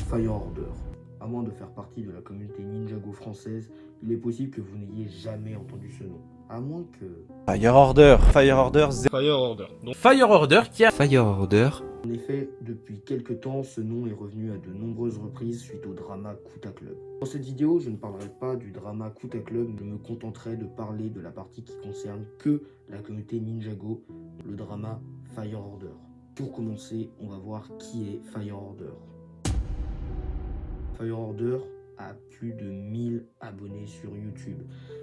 Fire Order. À moins de faire partie de la communauté Ninjago française, il est possible que vous n'ayez jamais entendu ce nom. À moins que... Fire Order, Fire Order, Fire Order. Donc, Fire Order qui a... Fire Order. En effet, depuis quelques temps, ce nom est revenu à de nombreuses reprises suite au drama Kuta Club. Dans cette vidéo, je ne parlerai pas du drama Kuta Club, je me contenterai de parler de la partie qui concerne que la communauté Ninjago, le drama Fire Order. Pour commencer, on va voir qui est Fire Order. Fire Order a plus de 1000 abonnés sur YouTube.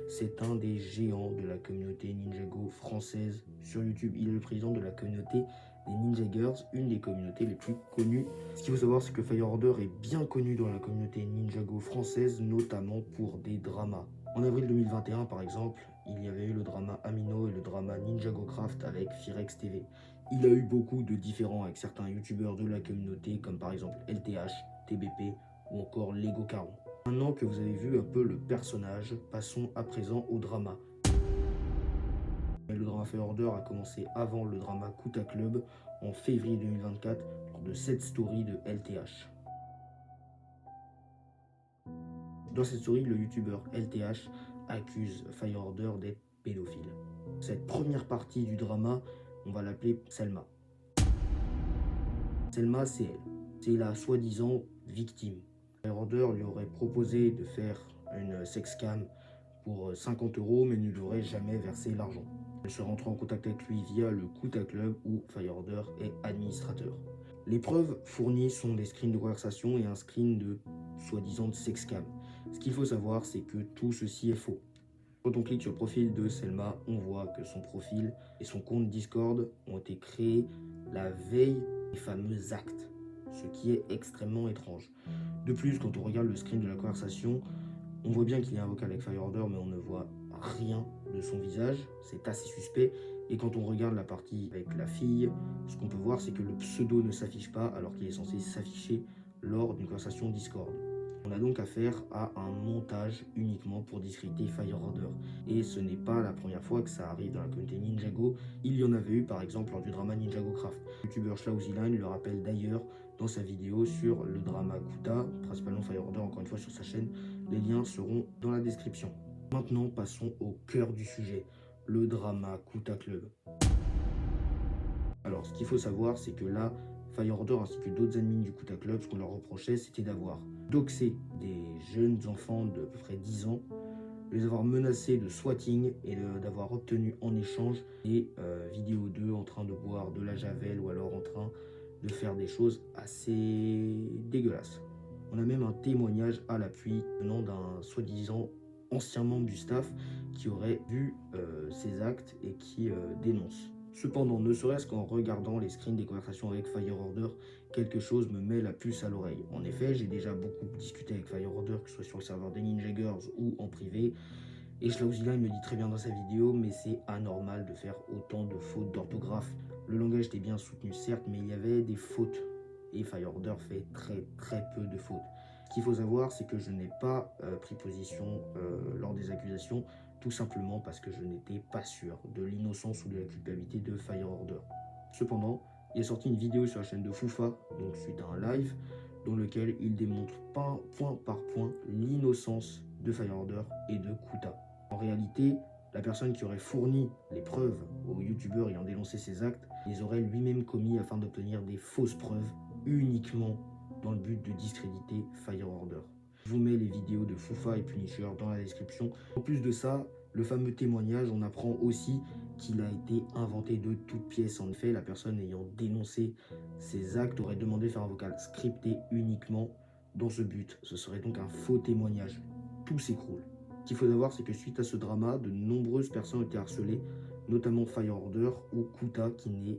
C'est un des géants de la communauté Ninjago française sur YouTube. Il est le président de la communauté des Ninja Girls, une des communautés les plus connues. Ce qu'il faut savoir, c'est que Fire Order est bien connu dans la communauté Ninjago française, notamment pour des dramas. En avril 2021, par exemple, il y avait eu le drama Amino et le drama Ninjago Craft avec Firex TV. Il a eu beaucoup de différends avec certains youtubeurs de la communauté, comme par exemple LTH, TBP ou encore Lego Caron. Maintenant que vous avez vu un peu le personnage, passons à présent au drama. Le drama Fire Order a commencé avant le drama Kuta Club en février 2024 lors de cette story de LTH. Dans cette story, le youtubeur LTH accuse Fire Order d'être pédophile. Cette première partie du drama, on va l'appeler Selma. Selma, c'est elle. C'est la soi-disant victime. Fire Order lui aurait proposé de faire une sexcam pour 50 €, mais ne lui aurait jamais versé l'argent. Elle se rentre en contact avec lui via le Kuta Club où Fire Order est administrateur. Les preuves fournies sont des screens de conversation et un screen de soi-disant sexcam. Ce qu'il faut savoir, c'est que tout ceci est faux. Quand on clique sur le profil de Selma, on voit que son profil et son compte Discord ont été créés la veille des fameux actes, ce qui est extrêmement étrange. De plus, quand on regarde le screen de la conversation, on voit bien qu'il y a un vocal avec Fire Order, mais on ne voit rien de son visage. C'est assez suspect. Et quand on regarde la partie avec la fille, ce qu'on peut voir, c'est que le pseudo ne s'affiche pas, alors qu'il est censé s'afficher lors d'une conversation Discord. On a donc affaire à un montage uniquement pour discréditer Fire Order. Et ce n'est pas la première fois que ça arrive dans la communauté Ninjago. Il y en avait eu par exemple lors du drama Ninjago Craft. Le youtubeur Schlauziline le rappelle d'ailleurs dans sa vidéo sur le drama Kuta, principalement Fire Order encore une fois sur sa chaîne. Les liens seront dans la description. Maintenant passons au cœur du sujet, le drama Kuta Club. Alors ce qu'il faut savoir, c'est que là, Fire Order ainsi que d'autres admins du Kuta Club, ce qu'on leur reprochait, c'était d'avoir doxé des jeunes enfants de à peu près 10 ans, de les avoir menacés de swatting et d'avoir obtenu en échange des vidéos d'eux en train de boire de la javel ou alors en train de faire des choses assez dégueulasses. On a même un témoignage à l'appui venant d'un soi-disant ancien membre du staff qui aurait vu ces actes et qui dénonce. Cependant, ne serait-ce qu'en regardant les screens des conversations avec Fire Order, quelque chose me met la puce à l'oreille. En effet, j'ai déjà beaucoup discuté avec Fire Order, que ce soit sur le serveur des Ninja Girls ou en privé. Et Schlauzila me dit très bien dans sa vidéo, mais c'est anormal de faire autant de fautes d'orthographe. Le langage était bien soutenu certes, mais il y avait des fautes. Et Fire Order fait très peu de fautes. Ce qu'il faut savoir, c'est que je n'ai pas pris position lors des accusations, tout simplement parce que je n'étais pas sûr de l'innocence ou de la culpabilité de Fire Order. Cependant, il est sorti une vidéo sur la chaîne de Foufa, donc suite à un live, dans lequel il démontre point par point l'innocence de Fire Order et de Kuta. En réalité, la personne qui aurait fourni les preuves aux youtubeurs ayant dénoncé ces actes les aurait lui-même commis afin d'obtenir des fausses preuves uniquement dans le but de discréditer Fire Order. Je vous mets les vidéos de Foufa et Punisher dans la description. En plus de ça, le fameux témoignage, on apprend aussi qu'il a été inventé de toutes pièces. En effet, la personne ayant dénoncé ces actes aurait demandé de faire un vocal scripté uniquement dans ce but. Ce serait donc un faux témoignage. Tout s'écroule. Ce qu'il faut savoir, c'est que suite à ce drama, de nombreuses personnes ont été harcelées, notamment Fire Order ou Kuta qui n'est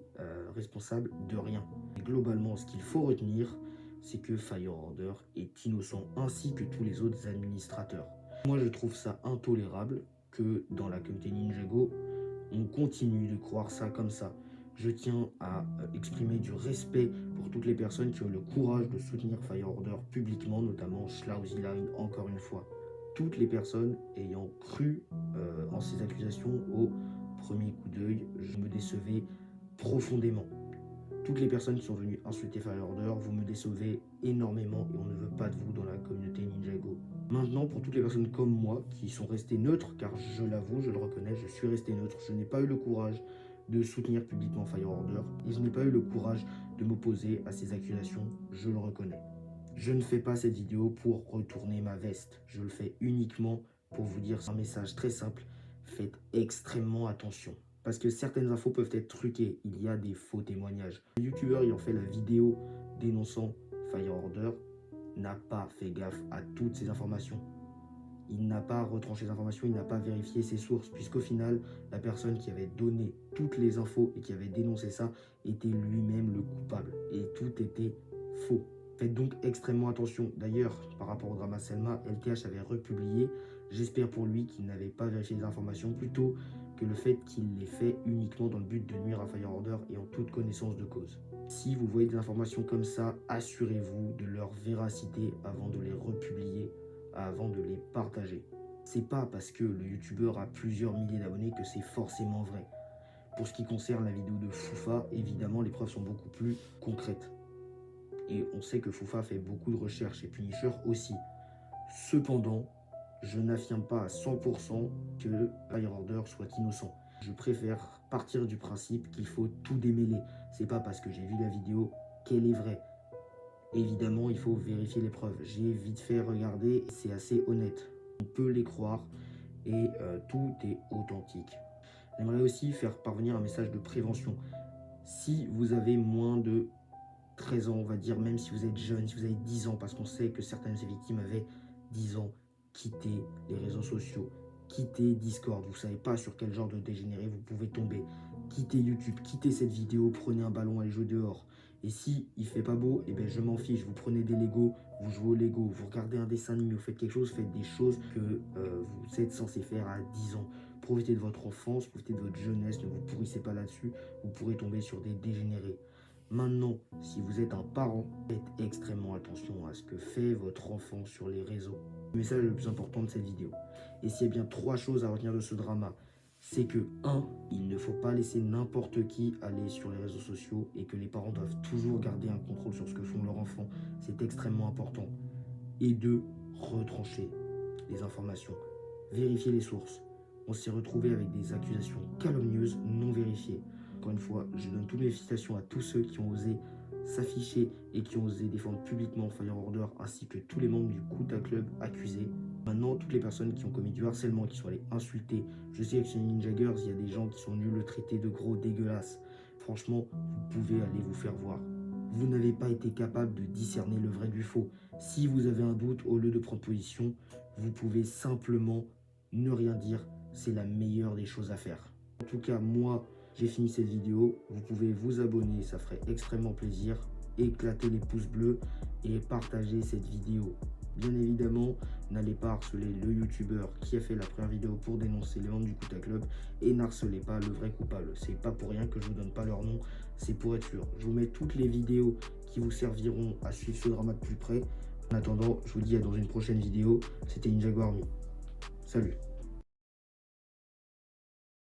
responsable de rien. Et globalement, ce qu'il faut retenir, c'est que Fire Order est innocent ainsi que tous les autres administrateurs. Moi, je trouve ça intolérable que dans la communauté Ninjago, on continue de croire ça comme ça. Je tiens à exprimer du respect pour toutes les personnes qui ont le courage de soutenir Fire Order publiquement, notamment Schlauziline encore une fois. Toutes les personnes ayant cru en ces accusations au premier coup d'œil, je me décevais profondément. Toutes les personnes qui sont venues insulter Fire Order, vous me décevez énormément et on ne veut pas de vous dans la communauté Ninjago. Maintenant, pour toutes les personnes comme moi qui sont restées neutres, car je l'avoue, je le reconnais, je suis resté neutre, je n'ai pas eu le courage de soutenir publiquement Fire Order et je n'ai pas eu le courage de m'opposer à ces accusations, je le reconnais. Je ne fais pas cette vidéo pour retourner ma veste, je le fais uniquement pour vous dire un message très simple, faites extrêmement attention. Parce que certaines infos peuvent être truquées, il y a des faux témoignages. Le youtubeur ayant fait la vidéo dénonçant Fire Order n'a pas fait gaffe à toutes ces informations. Il n'a pas retranché les informations, il n'a pas vérifié ses sources, puisqu'au final, la personne qui avait donné toutes les infos et qui avait dénoncé ça était lui-même le coupable. Et tout était faux. Faites donc extrêmement attention. D'ailleurs, par rapport au drama Selma, LTH avait republié. J'espère pour lui qu'il n'avait pas vérifié les informations, plutôt que le fait qu'il l'ait fait uniquement dans le but de nuire à Fire Order et en toute connaissance de cause. Si vous voyez des informations comme ça, assurez-vous de leur véracité avant de les republier, avant de les partager. C'est pas parce que le youtubeur a plusieurs milliers d'abonnés que c'est forcément vrai. Pour ce qui concerne la vidéo de Foufa, évidemment les preuves sont beaucoup plus concrètes. Et on sait que Foufa fait beaucoup de recherches et Punisher aussi. Cependant, je n'affirme pas à 100% que Fire Order soit innocent. Je préfère partir du principe qu'il faut tout démêler. C'est pas parce que j'ai vu la vidéo qu'elle est vraie. Évidemment, il faut vérifier les preuves. J'ai vite fait regarder, c'est assez honnête. On peut les croire et tout est authentique. J'aimerais aussi faire parvenir un message de prévention. Si vous avez moins de 13 ans, on va dire, même si vous êtes jeune, si vous avez 10 ans, parce qu'on sait que certaines de ces victimes avaient 10 ans, quittez les réseaux sociaux, quittez Discord, vous ne savez pas sur quel genre de dégénéré vous pouvez tomber. Quittez YouTube, quittez cette vidéo, prenez un ballon, allez jouer dehors. Et si il fait pas beau, eh ben je m'en fiche, vous prenez des Lego, vous jouez au Lego, vous regardez un dessin animé, vous faites quelque chose, faites des choses que vous êtes censé faire à 10 ans. Profitez de votre enfance, profitez de votre jeunesse, ne vous pourrissez pas là-dessus, vous pourrez tomber sur des dégénérés. Maintenant, si vous êtes un parent, faites extrêmement attention à ce que fait votre enfant sur les réseaux. Le message le plus important de cette vidéo. Et s'il y a bien 3 choses à retenir de ce drama, c'est que 1. Il ne faut pas laisser n'importe qui aller sur les réseaux sociaux et que les parents doivent toujours garder un contrôle sur ce que font leurs enfants. C'est extrêmement important. Et 2. Retrancher les informations. Vérifier les sources. On s'est retrouvé avec des accusations calomnieuses non vérifiées. Encore une fois, je donne toutes mes félicitations à tous ceux qui ont osé s'afficher et qui ont osé défendre publiquement Fire Order ainsi que tous les membres du Kuta Club accusés. Maintenant, toutes les personnes qui ont commis du harcèlement, qui sont allées insulter. Je sais que chez Ninja Girls, il y a des gens qui sont venus le traiter de gros dégueulasse. Franchement, vous pouvez aller vous faire voir. Vous n'avez pas été capable de discerner le vrai du faux. Si vous avez un doute, au lieu de prendre position, vous pouvez simplement ne rien dire. C'est la meilleure des choses à faire. En tout cas, moi, j'ai fini cette vidéo. Vous pouvez vous abonner, ça ferait extrêmement plaisir. Éclatez les pouces bleus et partagez cette vidéo. Bien évidemment, n'allez pas harceler le youtubeur qui a fait la première vidéo pour dénoncer les membres du Kuta Club et n'harcelez pas le vrai coupable. C'est pas pour rien que je vous donne pas leur nom, c'est pour être sûr. Je vous mets toutes les vidéos qui vous serviront à suivre ce drama de plus près. En attendant, je vous dis à dans une prochaine vidéo. C'était Ninjago Army. Salut.